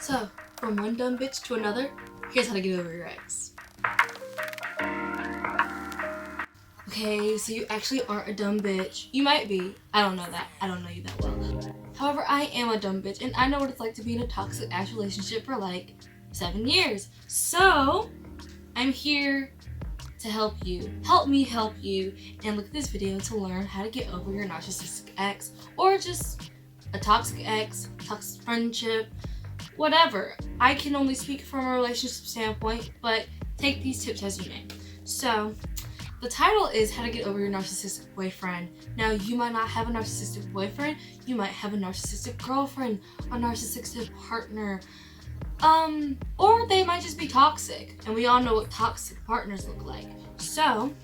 So, from one dumb bitch to another, here's how to get over your ex. Okay, so you actually aren't a dumb bitch. You might be. I don't know that. I don't know you that well. However, I am a dumb bitch, and I know what it's like to be in a toxic ass relationship for like 7 years. So, I'm here to help you. Help me help you, and look at this video to learn how to get over your narcissistic ex, or just a toxic ex, toxic friendship, whatever. I can only speak from a relationship standpoint, but take these tips as you may. So, the title is How to Get Over Your Narcissistic Boyfriend. Now, you might not have a narcissistic boyfriend, you might have a narcissistic girlfriend, a narcissistic partner, or they might just be toxic, and we all know what toxic partners look like. So,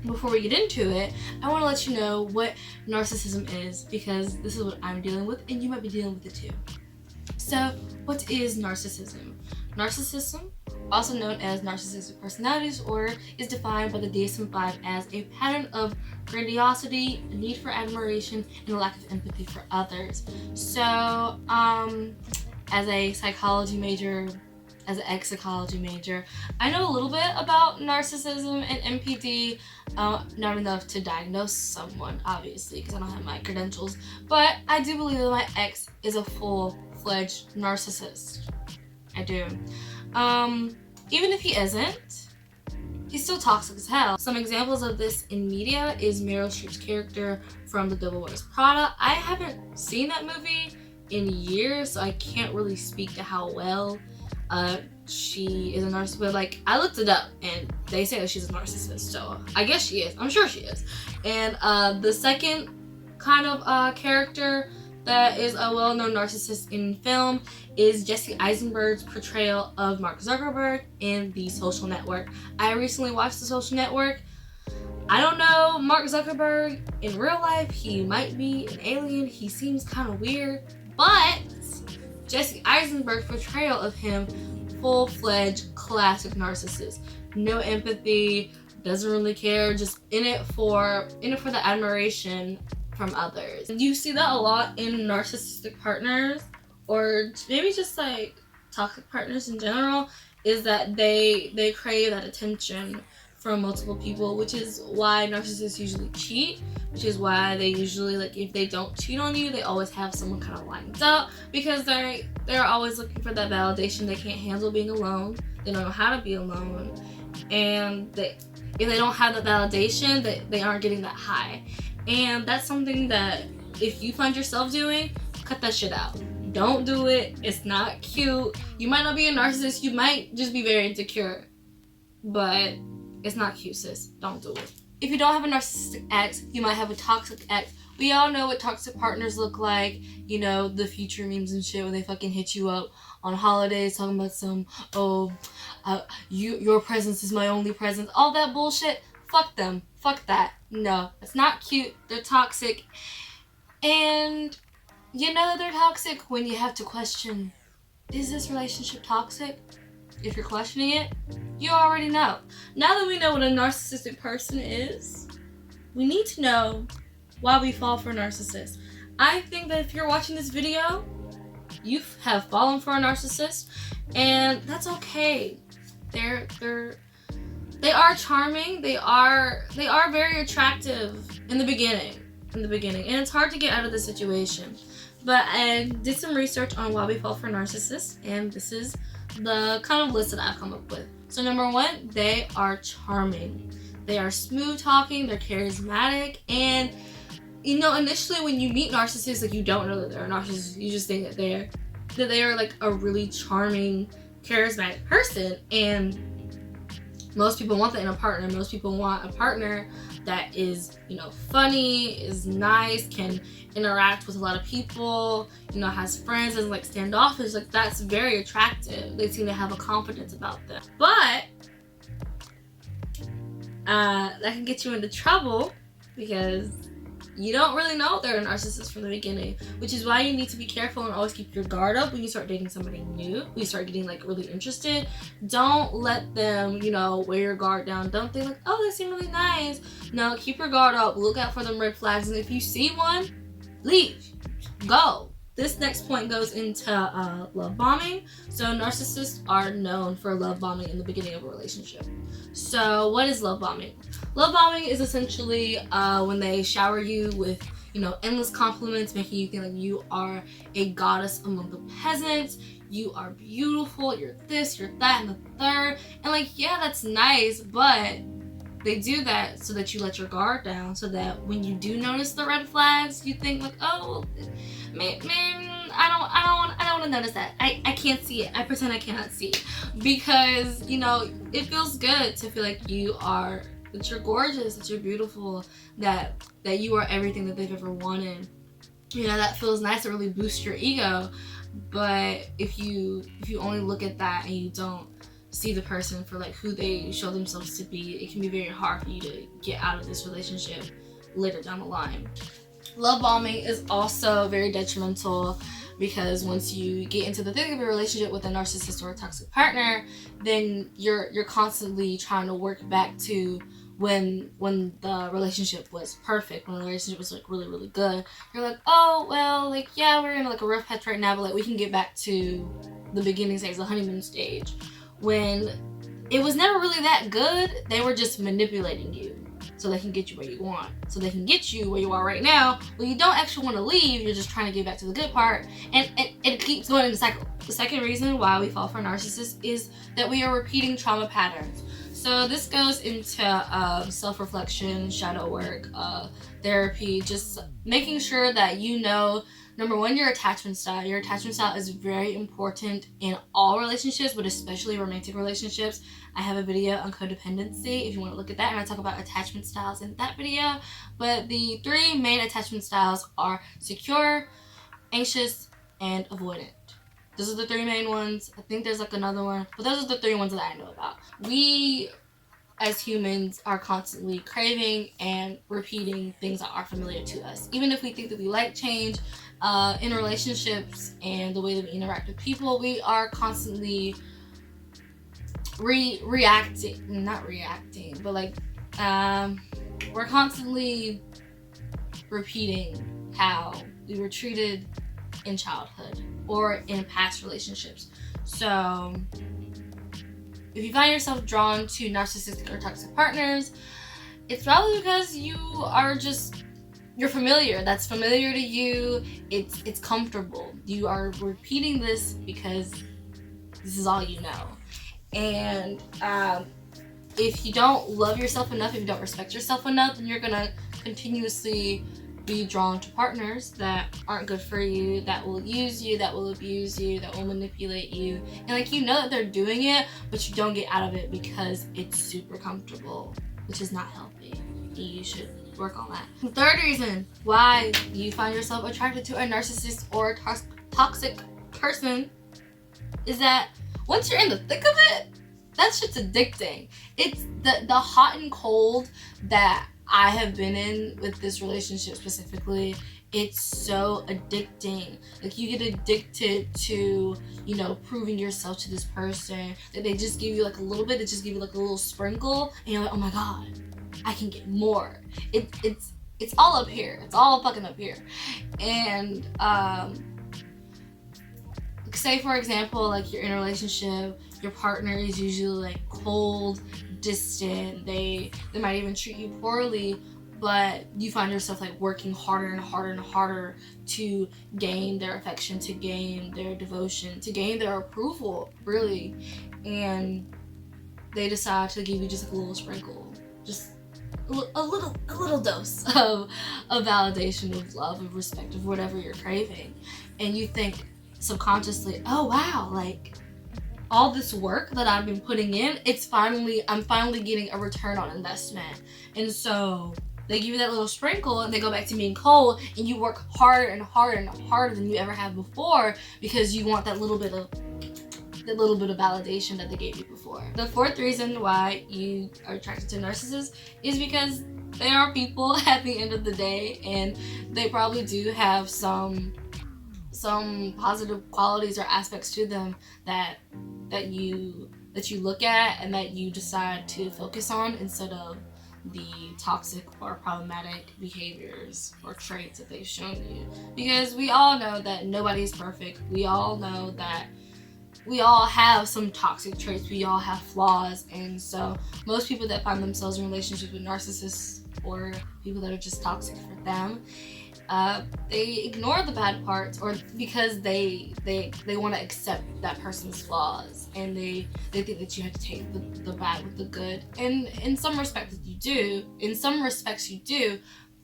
before we get into it, I want to let you know what narcissism is, because this is what I'm dealing with, and you might be dealing with it too. So, what is narcissism? Narcissism, also known as narcissistic personality disorder, is defined by the DSM-5 as a pattern of grandiosity, a need for admiration, and a lack of empathy for others. So, as a psychology major, as an ex-psychology major, I know a little bit about narcissism and NPD, not enough to diagnose someone, obviously, because I don't have my credentials, but I do believe that my ex is a full-fledged narcissist. I do. Even if he isn't, he's still toxic as hell. Some examples of this in media is Meryl Streep's character from The Devil Wears Prada. I haven't seen that movie in years, so I can't really speak to how well she is a narcissist, but like, I looked it up and they say that she's a narcissist, so I guess she is. I'm sure she is. And the second kind of character that is a well-known narcissist in film is Jesse Eisenberg's portrayal of Mark Zuckerberg in The Social Network. I recently watched The Social Network. I don't know Mark Zuckerberg in real life. He might be an alien. He seems kind of weird, but Jesse Eisenberg's portrayal of him, full-fledged classic narcissist. No empathy, doesn't really care, just in it for the admiration from others. You see that a lot in narcissistic partners, or maybe just like toxic partners in general, is that they crave that attention from multiple people, which is why narcissists usually cheat, which is why they usually, like, if they don't cheat on you, they always have someone kind of lined up, because they're always looking for that validation. They can't handle being alone, they don't know how to be alone, and if they don't have that validation, they aren't getting that high. And that's something that if you find yourself doing, cut that shit out. Don't do it. It's not cute. You might not be a narcissist, you might just be very insecure, but it's not cute, sis. Don't do it. If you don't have a narcissistic ex, you might have a toxic ex. We all know what toxic partners look like. You know, the future memes and shit when they fucking hit you up on holidays talking about some, your presence is my only presence. All that bullshit. Fuck them. Fuck that. No, it's not cute. They're toxic. And you know they're toxic when you have to question, is this relationship toxic? If you're questioning it, you already know. Now that we know what a narcissistic person is, we need to know why we fall for a narcissist. I think that if you're watching this video, you have fallen for a narcissist, and that's okay. They are charming. They are very attractive in the beginning, and it's hard to get out of the situation. But I did some research on why we fall for narcissists, and this is the kind of list that I've come up with. So number one, they are charming. They are smooth talking, they're charismatic, and you know, initially when you meet narcissists, like, you don't know that they're a narcissist. You just think that they are like a really charming, charismatic person, and most people want that in a partner. Most people want a partner that is, you know, funny, is nice, can interact with a lot of people, you know, has friends, isn't like standoffish. Like, that's very attractive. They seem to have a confidence about them. But that can get you into trouble because you don't really know they're a narcissist from the beginning, which is why you need to be careful and always keep your guard up when you start dating somebody new, when you start getting like really interested. Don't let them, you know, wear your guard down. Don't think like, oh, they seem really nice. No, keep your guard up. Look out for them red flags, and if you see one, leave. Go. This next point goes into love bombing. So narcissists are known for love bombing in the beginning of a relationship. So what is love bombing? Love bombing is essentially when they shower you with, endless compliments, making you think like you are a goddess among the peasants. You are beautiful, you're this, you're that, and the third. And like, yeah, that's nice, but they do that so that you let your guard down, so that when you do notice the red flags, you think like, oh, man, I don't want to notice that. I can't see it. I pretend I cannot see it, because it feels good to feel like that you're gorgeous, that you're beautiful, that you are everything that they've ever wanted. That feels nice. It really boosts your ego. But if you only look at that and you don't see the person for like who they show themselves to be, it can be very hard for you to get out of this relationship later down the line. Love bombing is also very detrimental, because once you get into the thick of a relationship with a narcissist or a toxic partner, then you're constantly trying to work back to when the relationship was perfect, when the relationship was like really, really good. You're like, oh well, like, yeah, we're in like a rough patch right now, but like we can get back to the beginning stage, the honeymoon stage. When it was never really that good, they were just manipulating you so they can get you where you want, so they can get you where you are right now. When you don't actually want to leave, you're just trying to get back to the good part, and it keeps going in the cycle. The second reason why we fall for narcissists is that we are repeating trauma patterns. So this goes into self-reflection, shadow work, therapy, just making sure that number one, your attachment style. Your attachment style is very important in all relationships, but especially romantic relationships. I have a video on codependency if you want to look at that, and I talk about attachment styles in that video. But the 3 main attachment styles are secure, anxious, and avoidant. Those are the 3 main ones. I think there's like another one, but those are the 3 ones that I know about. We, as humans, are constantly craving and repeating things that are familiar to us. Even if we think that we like change in relationships and the way that we interact with people, we are constantly not reacting, but like we're constantly repeating how we were treated in childhood or in past relationships. So if you find yourself drawn to narcissistic or toxic partners, it's probably because you're familiar. That's familiar to you. It's comfortable. You are repeating this because this is all you know. And if you don't love yourself enough, if you don't respect yourself enough, then you're gonna continuously be drawn to partners that aren't good for you, that will use you, that will abuse you, that will manipulate you. And like, that they're doing it, but you don't get out of it because it's super comfortable, which is not healthy. You should work on that. The third reason why you find yourself attracted to a narcissist or a toxic person is that once you're in the thick of it, that shit's addicting. It's the hot and cold that I have been in with this relationship specifically. It's so addicting. Like, you get addicted to, proving yourself to this person, that they just give you like a little bit, they just give you like a little sprinkle, and you're like, oh my god, I can get more. It's all up here. It's all fucking up here. And say for example, like, you're in a relationship, your partner is usually like cold, distant, they might even treat you poorly, but you find yourself like working harder and harder and harder to gain their affection, to gain their devotion, to gain their approval, really. And they decide to give you just like a little sprinkle, just a little dose of validation, of love, of respect, of whatever you're craving. And you think subconsciously, oh wow, like, all this work that I've been putting in, I'm finally getting a return on investment. And so they give you that little sprinkle and they go back to being cold, and you work harder and harder and harder than you ever have before, because you want that little bit of validation that they gave you before. The fourth reason why you are attracted to narcissists is because they are people at the end of the day, and they probably do have some positive qualities or aspects to them that you look at and that you decide to focus on, instead of the toxic or problematic behaviors or traits that they've shown you. Because we all know that nobody's perfect. We all know that we all have some toxic traits. We all have flaws. And so most people that find themselves in relationships with narcissists or people that are just toxic for them, they ignore the bad parts, or because they want to accept that person's flaws, and they think that you have to take the bad with the good. And in some respects you do,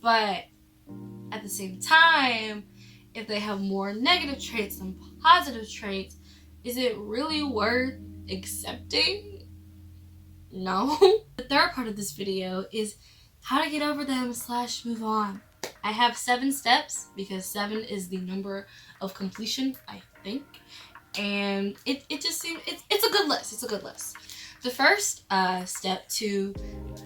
but at the same time, if they have more negative traits than positive traits, is it really worth accepting? No. The third part of this video is how to get over them / move on. I have 7 steps because 7 is the number of completion, I think. And it just seems, it's a good list. It's a good list. The first step to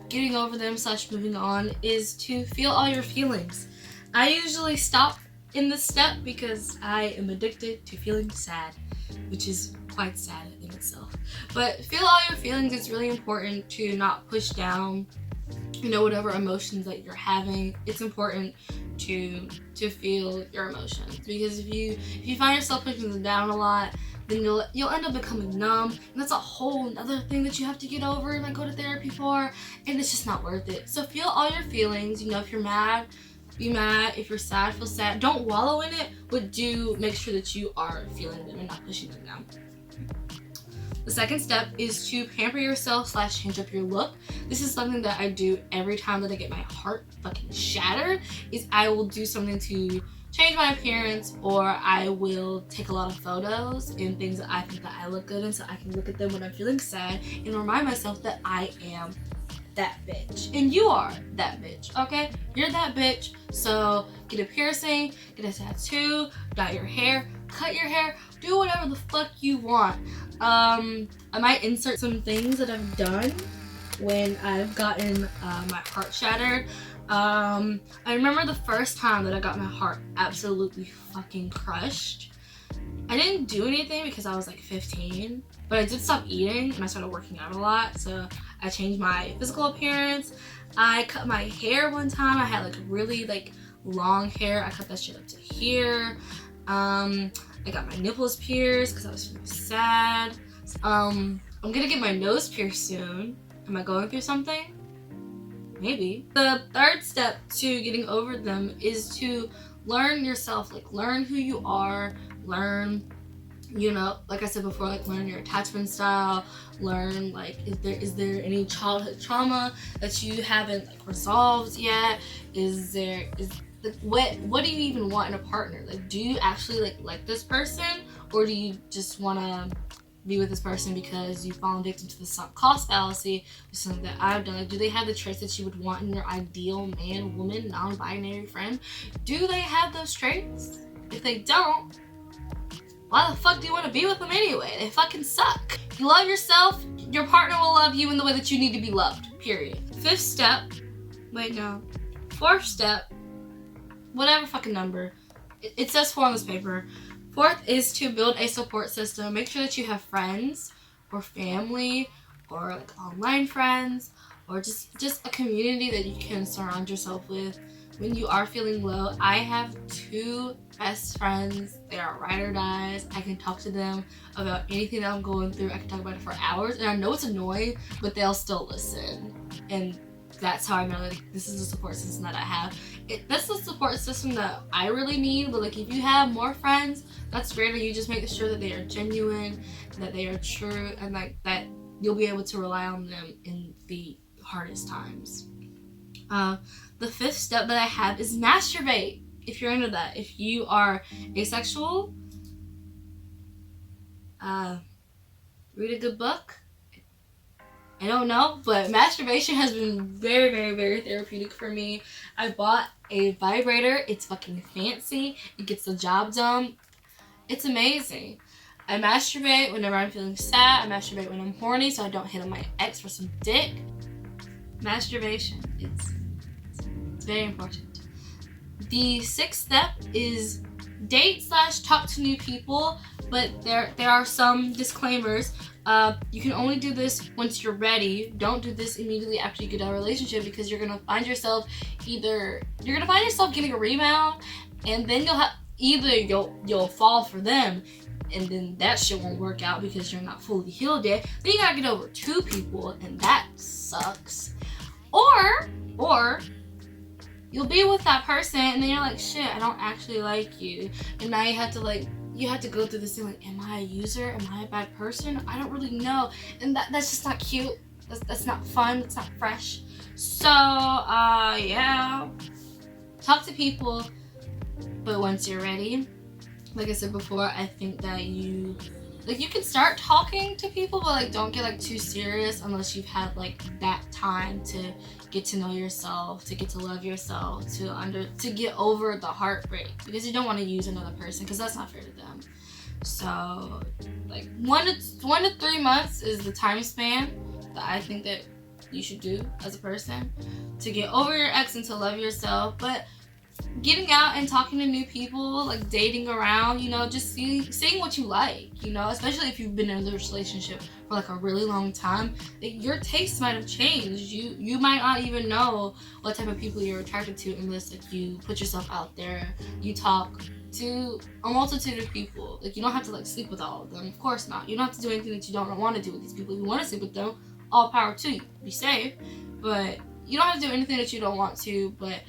getting over them / moving on is to feel all your feelings. I usually stop in this step because I am addicted to feeling sad, which is quite sad in itself. But feel all your feelings. It's really important to not push down, whatever emotions that you're having. It's important to feel your emotions, because if you find yourself pushing them down a lot, then you'll end up becoming numb, and that's a whole other thing that you have to get over and go to therapy for, and it's just not worth it. So feel all your feelings. If you're mad, be mad. If you're sad, feel sad. Don't wallow in it, but do make sure that you are feeling them and not pushing them down. The second step is to pamper yourself / change up your look. This is something that I do every time that I get my heart fucking shattered, is I will do something to change my appearance, or I will take a lot of photos and things that I think that I look good in, so I can look at them when I'm feeling sad and remind myself that I am that bitch. And you are that bitch, okay? You're that bitch. So get a piercing, get a tattoo, dye your hair, cut your hair, do whatever the fuck you want. I might insert some things that I've done when I've gotten my heart shattered. I remember the first time that I got my heart absolutely fucking crushed. I didn't do anything because I was like 15, but I did stop eating and I started working out a lot. So I changed my physical appearance. I cut my hair one time. I had really long hair. I cut that shit up to here. I got my nipples pierced because I was feeling sad. I'm gonna get my nose pierced soon. Am I going through something? Maybe. The third step to getting over them is to learn yourself, learn who you are, learn, like I said before, learn your attachment style, learn is there any childhood trauma that you haven't resolved yet? What do you even want in a partner? Do you actually like this person, or do you just want to be with this person because you've fallen victim to the sunk cost fallacy, which is something that I've done? Do they have the traits that you would want in your ideal man, woman, non-binary friend? Do they have those traits? If they don't, why the fuck do you want to be with them anyway? They fucking suck. If you love yourself, your partner will love you in the way that you need to be loved, period. Fourth step, whatever fucking number. It says 4 on this paper. Fourth is to build a support system. Make sure that you have friends or family or online friends or just a community that you can surround yourself with when you are feeling low. I have 2 best friends. They are ride or dies. I can talk to them about anything that I'm going through. I can talk about it for hours, and I know it's annoying, but they'll still listen. And that's how I know this is the support system that I have. That's the support system that I really need. But if you have more friends, that's great. You just make sure that they are genuine, that they are true, and that you'll be able to rely on them in the hardest times. The 5th step that I have is masturbate. If you're into that, if you are asexual, read a good book. I don't know, but masturbation has been very, very, very therapeutic for me. I bought a vibrator. It's fucking fancy. It gets the job done. It's amazing. I masturbate whenever I'm feeling sad. I masturbate when I'm horny so I don't hit on my ex for some dick. Masturbation. It's very important. The 6th step is date / talk to new people, but there are some disclaimers. You can only do this once you're ready. Don't do this immediately after you get out of a relationship, because you're gonna find yourself getting a rebound, and then you'll fall for them, and then that shit won't work out because you're not fully healed yet. Then you gotta get over 2 people, and that sucks. Or you'll be with that person, and then you're like, shit, I don't actually like you, and now you have to go through this thing like, am I a user? Am I a bad person? I don't really know, and that's just not cute. That's not fun. It's not fresh. So yeah, talk to people, but once you're ready. Like I said before, I think that you can start talking to people, but don't get too serious unless you've had that time to get to know yourself, to get to love yourself, to get over the heartbreak, because you don't want to use another person, because that's not fair to them. So 1 to 3 months is the time span that I think that you should do as a person to get over your ex and to love yourself. But getting out and talking to new people, dating around, just seeing what you like, especially if you've been in a relationship for a really long time, your tastes might have changed. You might not even know what type of people you're attracted to unless you put yourself out there, you talk to a multitude of people. You don't have to sleep with all of them, of course not. You don't have to do anything that you don't want to do with these people. If you want to sleep with them, all power to you, be safe, but you don't have to do anything that you don't want to. But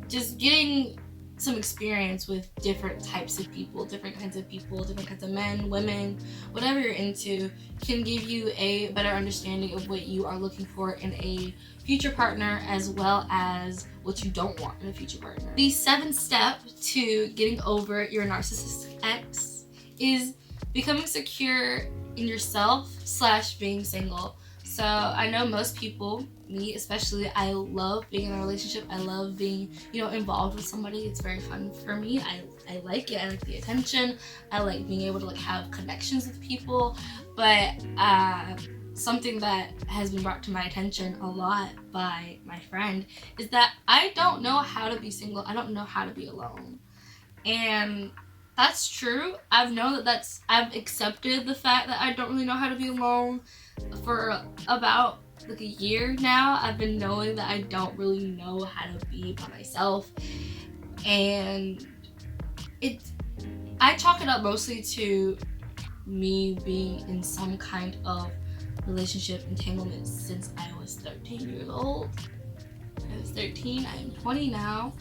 just getting some experience with different types of people, different kinds of men, women, whatever you're into, can give you a better understanding of what you are looking for in a future partner, as well as what you don't want in a future partner. The 7th step to getting over your narcissistic ex is becoming secure in yourself / being single. So I know most people, me especially, I love being in a relationship. I love being, involved with somebody. It's very fun for me. I like it. I like the attention. I like being able to have connections with people. But something that has been brought to my attention a lot by my friend is that I don't know how to be single. I don't know how to be alone. And that's true. I've accepted the fact that I don't really know how to be alone for about a year now. I've been knowing that I don't really know how to be by myself, and I chalk it up mostly to me being in some kind of relationship entanglement since I was 13 years old. I was 13, I am 20 now.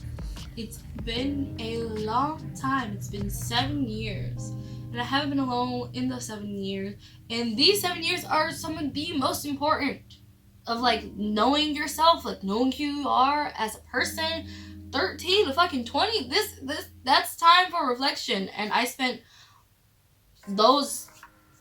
It's been a long time. It's been 7 years. And I haven't been alone in those 7 years. And these 7 years are some of the most important of knowing yourself, knowing who you are as a person. 13 to fucking 20. That's time for reflection. And I spent those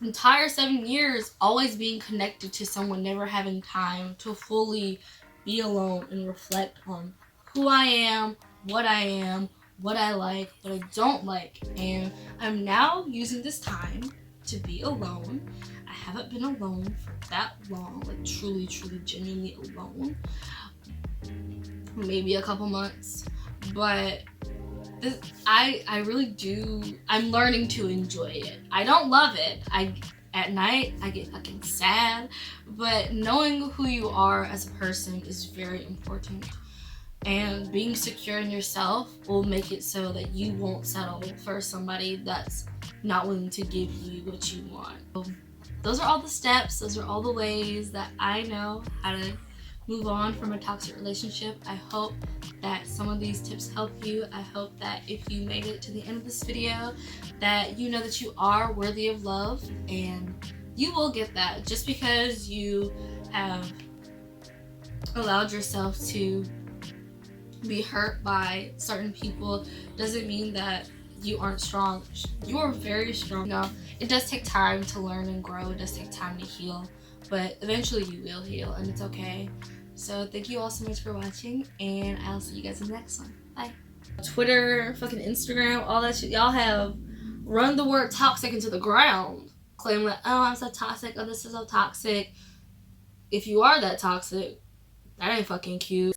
entire 7 years always being connected to someone, never having time to fully be alone and reflect on who I am, what I like, what I don't like. And I'm now using this time to be alone. I haven't been alone for that long, truly, genuinely alone. Maybe a couple months. But I really do, I'm learning to enjoy it. I don't love it. At night, I get fucking sad. But knowing who you are as a person is very important. And being secure in yourself will make it so that you won't settle for somebody that's not willing to give you what you want. So those are all the steps. Those are all the ways that I know how to move on from a toxic relationship. I hope that some of these tips help you. I hope that if you made it to the end of this video, that you know that you are worthy of love, and you will get that. Just because you have allowed yourself to be hurt by certain people doesn't mean that you aren't strong. You are very strong. It does take time to learn and grow. It does take time to heal, but eventually you will heal, and it's okay. So thank you all so much for watching, and I'll see you guys in the next one. Bye. Twitter, fucking Instagram, all that shit, y'all have run the word toxic into the ground, claiming that, oh, I'm so toxic, oh, this is so toxic. If you are that toxic, that ain't fucking cute.